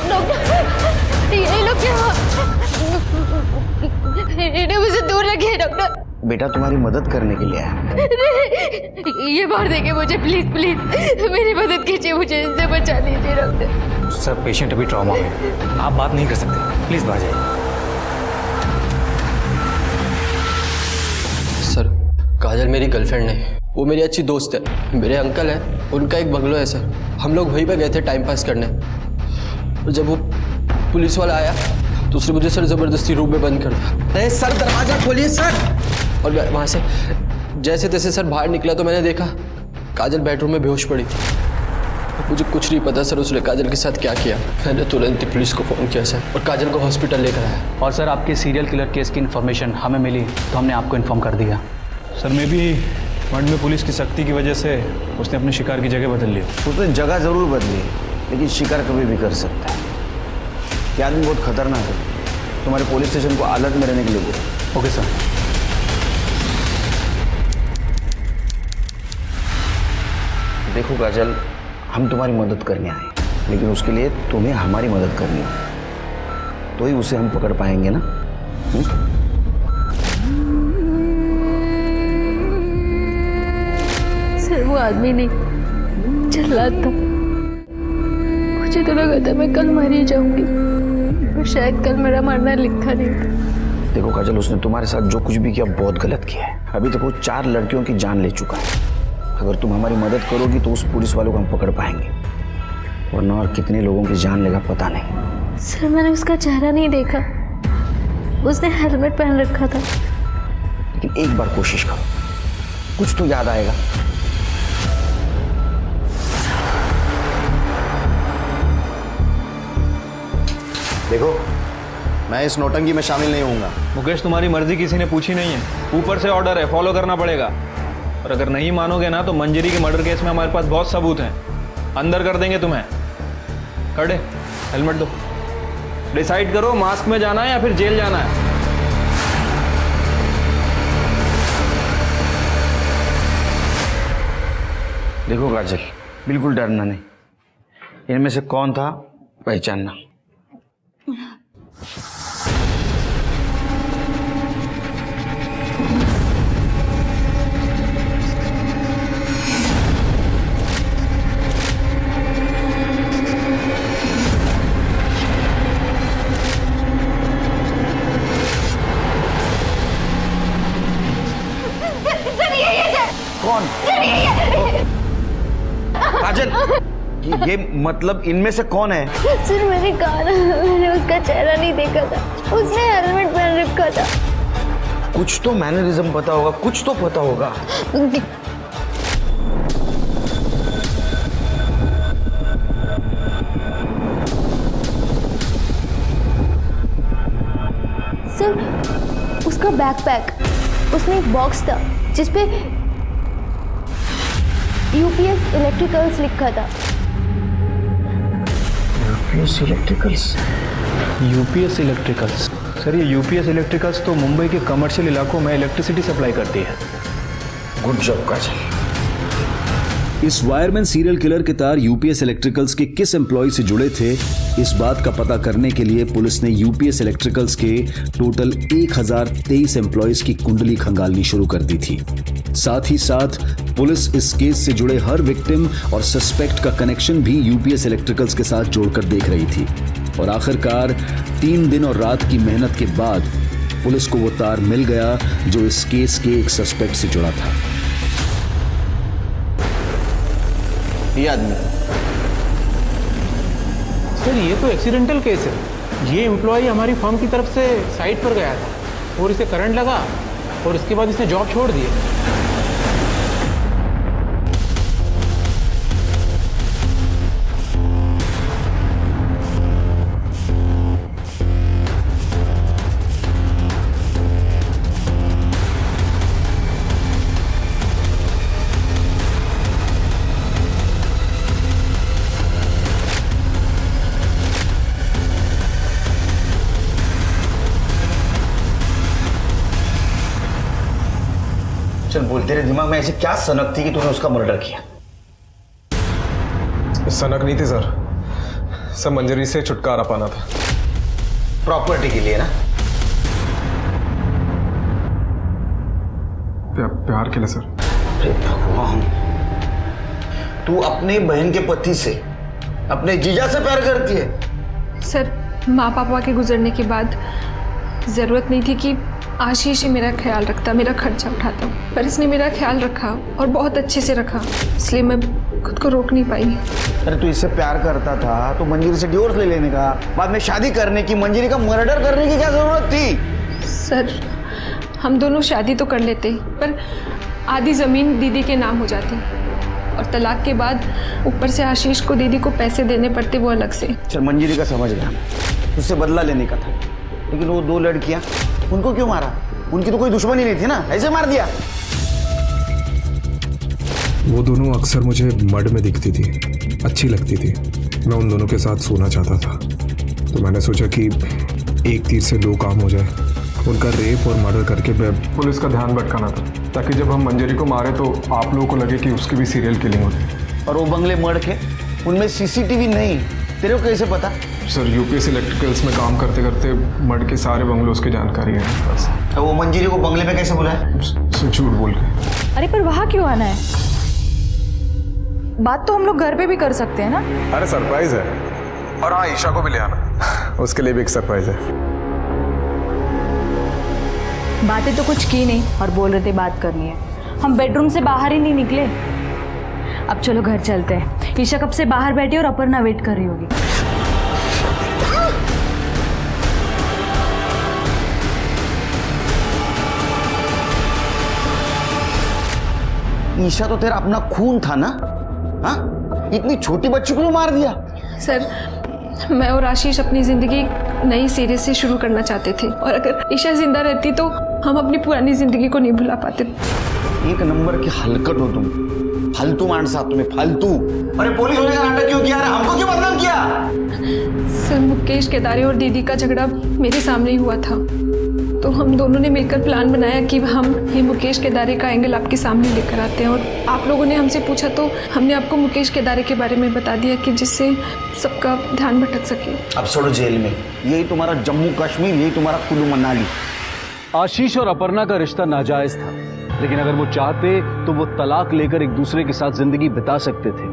[SPEAKER 3] डॉक्टर, ये लोग क्या? इन्हें मुझसे दूर रखिए डॉक्टर।
[SPEAKER 9] बेटा तुम्हारी मदद करने के लिए आया।
[SPEAKER 3] ये बाहर देखे मुझे, प्लीज प्लीज मेरी मदद कीजिए, मुझे इनसे बचा लीजिए डॉक्टर।
[SPEAKER 10] सर पेशेंट अभी ट्रॉमा में, आप बात नहीं कर सकते, प्लीज बाहर जाइए।
[SPEAKER 14] सर काजल मेरी गर्लफ्रेंड नहीं, वो मेरी अच्छी दोस्त है। मेरे अंकल है, उनका एक बंगलो है सर, हम लोग वहीं पे गए थे टाइम पास करने। और जब वो पुलिस वाला आया तो उसने मुझे सर जबरदस्ती रूम में बंद कर दिया। अरे सर दरवाजा खोलिए सर। और वहाँ से जैसे तैसे सर बाहर निकला तो मैंने देखा काजल बेडरूम में बेहोश पड़ी थी। मुझे कुछ नहीं पता सर उसने काजल के साथ क्या किया। मैंने तुरंत ही पुलिस को फ़ोन किया सर और काजल को हॉस्पिटल लेकर आया।
[SPEAKER 10] और सर आपके सीरियल किलर केस की इन्फॉर्मेशन हमें मिली तो हमने आपको इन्फॉर्म कर दिया।
[SPEAKER 13] सर मैं भी मर्ड में पुलिस की सख्ती की वजह से उसने अपने शिकार की जगह बदल ली।
[SPEAKER 9] उसने जगह जरूर बदली, लेकिन शिकार कभी भी कर सकता है। ये आदमी बहुत खतरनाक है, तुम्हारे पुलिस स्टेशन को अलर्ट में रहने के लिए बोलो।
[SPEAKER 10] Okay sir.
[SPEAKER 9] देखो काजल, हम तुम्हारी मदद करने आए, लेकिन उसके लिए तुम्हें हमारी मदद करनी है, तो ही उसे हम पकड़ पाएंगे ना।
[SPEAKER 3] सर वो आदमी नहीं, जल्लाद था। मुझे तो लगा था मैं कल मारी जाऊंगी, और शायद कल मेरा मरना लिखा नहीं था।
[SPEAKER 9] देखो काजल, उसने तुम्हारे साथ जो कुछ भी किया बहुत गलत किया है। अभी तक वो 4 लड़कियों की जान ले चुका है। अगर तुम हमारी मदद करोगी तो उस पुलिस वालों को हम पकड़ पाएंगे, वरना और कितने लोगों की जान लेगा पता नहीं।
[SPEAKER 3] सर मैंने उसका चेहरा नहीं देखा, उसने हेलमेट पहन रखा था।
[SPEAKER 9] लेकिन एक बार कोशिश करो, कुछ तो याद आएगा।
[SPEAKER 2] देखो, मैं इस नौटंकी में शामिल नहीं होऊंगा।
[SPEAKER 13] मुकेश तुम्हारी मर्जी किसी ने पूछी नहीं है, ऊपर से ऑर्डर है, फॉलो करना पड़ेगा। और अगर नहीं मानोगे ना तो मंजरी के मर्डर केस में हमारे पास बहुत सबूत हैं, अंदर कर देंगे तुम्हें। कर दे, हेलमेट दो। डिसाइड करो मास्क में जाना है या फिर जेल जाना है।
[SPEAKER 9] देखो काजल, बिल्कुल डरना नहीं, इनमें से कौन था पहचानना। ये मतलब इनमें से कौन है?
[SPEAKER 3] सर मैंने उसका चेहरा नहीं देखा था, उसने हेलमेट पहन रखा था।
[SPEAKER 9] कुछ तो मैनरिज्म पता होगा, कुछ तो पता होगा।
[SPEAKER 3] सर उसका बैकपैक, उसमें एक बॉक्स था जिसपे यूपीएस इलेक्ट्रिकल्स लिखा था।
[SPEAKER 13] UPS electricals. सर ये यूपीएस इलेक्ट्रिकल्स तो मुंबई के कमर्शियल इलाकों में इलेक्ट्रिसिटी सप्लाई करती है।
[SPEAKER 9] गुड जॉब काजल।
[SPEAKER 11] इस वायरमैन सीरियल किलर के तार यूपीएस इलेक्ट्रिकल्स के किस एम्प्लॉय से जुड़े थे, इस बात का पता करने के लिए पुलिस ने यूपीएस इलेक्ट्रिकल्स के टोटल 1023 एम्प्लॉयज की कुंडली खंगालनी शुरू कर दी थी। साथ ही साथ पुलिस इस केस से जुड़े हर विक्टिम और सस्पेक्ट का कनेक्शन भी यूपीएस इलेक्ट्रिकल्स के साथ जोड़कर देख रही थी। और आखिरकार 3 दिन और रात की मेहनत के बाद पुलिस को वो तार मिल गया जो इस केस के एक सस्पेक्ट से जुड़ा था।
[SPEAKER 9] ये आदमी।
[SPEAKER 16] सर ये तो एक्सीडेंटल केस है। ये एम्प्लॉय हमारी फर्म की तरफ से साइट पर गया था और इसे करंट लगा और इसके बाद इसने जॉब छोड़ दी।
[SPEAKER 9] चल बोल, तेरे दिमाग में ऐसी क्या सनक थी कि तूने उसका मर्डर किया?
[SPEAKER 6] सनक नहीं थी सर, सब मंजरी से छुटकारा पाना था।
[SPEAKER 9] प्रॉपर्टी के लिए ना?
[SPEAKER 6] प्यार के लिए सर।
[SPEAKER 9] अरे भगवान, तू अपने बहन के पति से, अपने जीजा से प्यार करती है?
[SPEAKER 8] सर माँ पापा के गुजरने के बाद ज़रूरत नहीं थी कि आशीष ही मेरा ख्याल रखता, मेरा खर्चा उठाता, पर इसने मेरा ख्याल रखा और बहुत अच्छे से रखा, इसलिए मैं खुद को रोक नहीं पाई।
[SPEAKER 9] अरे तू इससे प्यार करता था तो मंजरी से डिवोर्स ले लेने का, बाद में शादी करने की, मंजरी का मर्डर करने की क्या जरूरत थी?
[SPEAKER 8] सर हम दोनों शादी तो कर लेते, पर आधी ज़मीन दीदी के नाम हो जाती और तलाक के बाद ऊपर से आशीष को दीदी को पैसे देने पड़ते, वो अलग से।
[SPEAKER 9] चल मंजरी का समझ गया, उससे बदला लेने का था, लेकिन वो 2 लड़कियां, उनको क्यों मारा? उनकी तो कोई दुश्मनी नहीं थी ना, ऐसे मार दिया?
[SPEAKER 15] वो दोनों अक्सर मुझे मर्ड में दिखती थी, अच्छी लगती थी। मैं उन दोनों के साथ सोना चाहता था, तो मैंने सोचा कि एक तीर से 2 काम हो जाए, उनका रेप और मर्डर करके मैं पुलिस का ध्यान भटकाना था, ताकि जब हम मंजरी को मारे तो आप लोगों को लगे कि उसकी भी सीरियल किलिंग होती।
[SPEAKER 9] और वो बंगले मर्ड के, उनमें सीसीटीवी नहीं, तेरे को कैसे पता?
[SPEAKER 15] सर यूपीएस इलेक्ट्रिकल्स में काम करते करते मर्ड के सारे बंगलों की जानकारी है बस।
[SPEAKER 9] तो वो मंजरी को बंगले में कैसे बुलाया?
[SPEAKER 15] झूठ बोल के।
[SPEAKER 5] अरे पर वहाँ क्यों आना है? बात तो हम लोग घर पे भी कर सकते हैं ना।
[SPEAKER 6] अरे सरप्राइज है। और हाँ, ईशा को भी ले आना, उसके लिए भी एक सरप्राइज है।
[SPEAKER 5] बातें तो कुछ की नहीं और बोल रहे थे बात करनी है। हम बेडरूम से बाहर ही नहीं निकले। अब चलो घर चलते हैं। ईशा कब से बाहर बैठी और अपर्णा वेट कर रही होगी।
[SPEAKER 9] ईशा तो तेरा अपना खून था ना? हाँ, इतनी छोटी बच्ची को मार दिया?
[SPEAKER 8] सर मैं और आशीष अपनी ज़िंदगी नई सिरे से शुरू करना चाहते थे, और अगर ईशा जिंदा रहती तो हम अपनी पुरानी ज़िंदगी को नहीं भुला पाते।
[SPEAKER 9] एक नंबर की हलकट हो तुम, फालतू मानस आप तुम्हें, फालतू। अरे पुलिस होने का नाटक क्यों किया? हमको क्यों बदनाम किया?
[SPEAKER 8] सर मुकेश केदारे और दीदी का झगड़ा मेरे सामने ही हुआ था, तो हम दोनों ने मिलकर प्लान बनाया कि हम ये मुकेश केदारे का एंगल आपके सामने लेकर आते हैं, और आप लोगों ने हमसे पूछा तो हमने आपको मुकेश केदारे के बारे में बता दिया कि जिससे सबका ध्यान भटक सके।
[SPEAKER 9] अब छोड़ो जेल में, यही तुम्हारा जम्मू कश्मीर, यही तुम्हारा कुल्लू मनाली।
[SPEAKER 11] आशीष और अपर्णा का रिश्ता नाजायज था, लेकिन अगर वो चाहते तो वो तलाक लेकर एक दूसरे के साथ जिंदगी बिता सकते थे,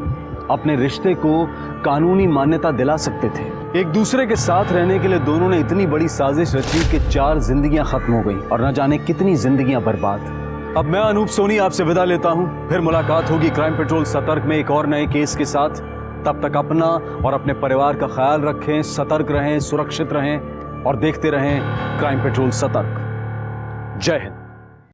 [SPEAKER 11] अपने रिश्ते को कानूनी मान्यता दिला सकते थे। एक दूसरे के साथ रहने के लिए दोनों ने इतनी बड़ी साजिश रची कि 4 जिंदगियां खत्म हो गई और न जाने कितनी जिंदगियां बर्बाद। अब मैं अनूप सोनी आपसे विदा लेता हूं, फिर मुलाकात होगी क्राइम पेट्रोल सतर्क में एक और नए केस के साथ। तब तक अपना और अपने परिवार का ख्याल रखें, सतर्क रहें, सुरक्षित रहें और देखते रहें क्राइम पेट्रोल सतर्क। जय हिंद।